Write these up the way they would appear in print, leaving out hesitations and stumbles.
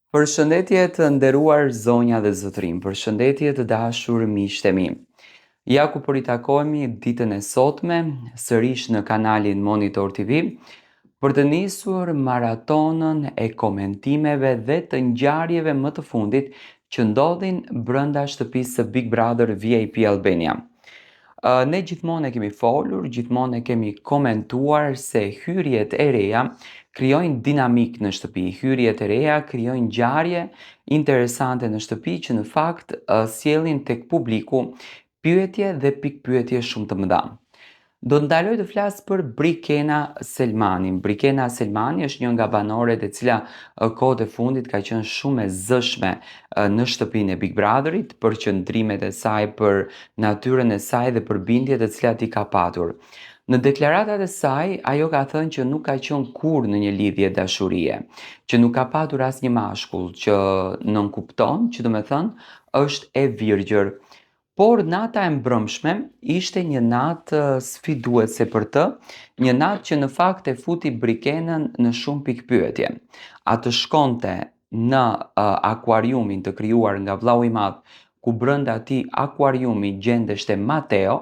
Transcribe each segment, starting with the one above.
Përshëndetje të nderuar zonja dhe zotërim, përshëndetje të dashur miqtë e mi. Ja ku po ritakohemi ditën e sotme, sërish në kanalin Monitor TV, për të nisur maratonën e komentimeve dhe të ngjarjeve më të fundit që ndodhin brenda shtëpisë së Big Brother VIP Albania. Ne gjithmonë e kemi folur, gjithmonë e kemi komentuar se hyrjet e reja krijojnë dinamik në shtëpi. Hyrjet e reja krijojnë ngjarje interesante në shtëpi që në fakt sjellin tek publiku pyetje dhe pikpyetje shumë të mëdha. Do të ndaloj të flas për Brikena Selmanin. Brikena Selmani është një nga banorët e cila kohët e fundit ka qenë shumë e zëshme në shtëpinë e Big Brotherit për qëndrimet e saj, për natyrën e saj dhe për bindjet e cilat i ka patur. Në deklaratat e saj, ajo ka thënë që nuk ka qenë kurrë në një lidhje dashurie, që nuk ka patur asnjë mashkull, që nënkupton, që do me thënë është e virgjër. Por nata e mbrëmshme ishte një natë sfiduese për të, një natë që në fakt e futi Brikenën në shumë pikpyetje. A të shkonte në akuariumin të krijuar nga vllau i madh, ku brenda atij akuariumi gjendeshte Mateo,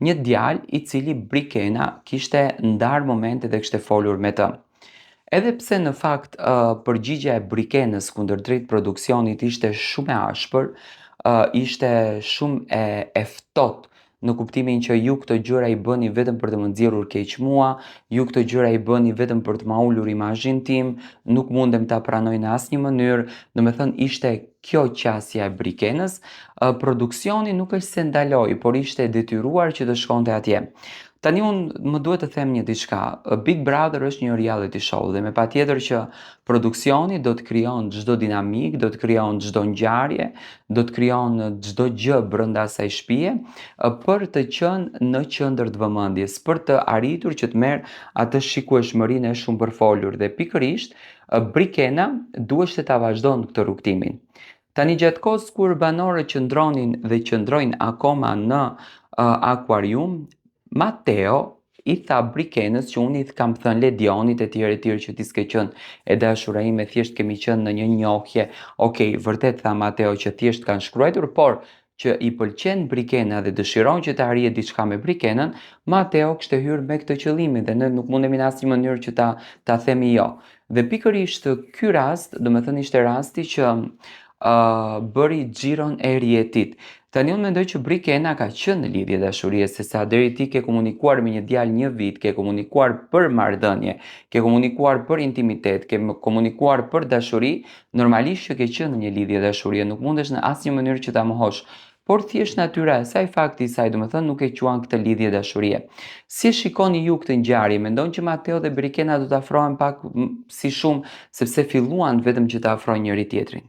një djalë i cili Brikena kishte ndarë momente dhe kishte folur me të. Edhe pse në fakt përgjigjja e Brikenës kundër drejt produksionit ishte shumë e ashpër, ishte shumë e ftohtë në kuptimin që ju këto gjëra i bëni vetëm për të më nxjerrur keq mua, ju këto gjëra i bëni vetëm për të ma ulur imazhin tim, nuk mundem ta pranoj në asnjë mënyrë, domethënë ishte kjo qasja e Brikenës, produksioni nuk është se ndaloi, por ishte detyruar që të shkonte atje. Tani unë më duhet të them një diçka. Big Brother është një reality show dhe me patjetër që produksioni do të krijon çdo dinamik, do të krijon çdo ngjarje, do të krijon çdo gjë brenda asaj shtëpie për të qenë në qendër të vëmendjes, për të arritur që të merr atë shikueshmërinë e shumë përfolur dhe pikërisht Brikena duhej ta vazhdonte këtë rrugtimin. Tani gjatë kohës kur banorët qëndronin dhe qëndrojnë akoma në akuarium, Mateo i tha Brikenës që unë i kam thënë Ledionit e tjerë që ti s'ke qenë e dashura ime, thjesht kemi qenë në një njohje. Okej, vërtet tha Mateo që thjesht kanë shkruar, por që i pëlqen Brikena dhe dëshiron që të arrijë diçka me Brikenën, Mateo kishte hyrë me këtë qëllimi dhe ne nuk mundemi në asnjë mënyrë që ta themi jo. Dhe pikërisht ky rast, domethënë ishte rasti që bëri xhiron e rjetit. Tani unë mendoj që Brikena ka qenë në lidhje dashurie, se sa deri ti ke komunikuar me një djalë një vit, ke komunikuar për marrëdhënie, ke komunikuar për intimitet, ke komunikuar për dashuri, normalisht që ke qenë në një lidhje dashurie, nuk mundesh në asnjë mënyrë që ta mohosh. Por thjesht natyra e saj, fakti i saj, domethënë nuk e quan këtë lidhje dashurie. Si e shikoni ju këtë ngjarje? Mendon që Mateo dhe Brikena do të afrohen pak si shumë sepse filluan vetëm që të afrojnë njëri tjetrin?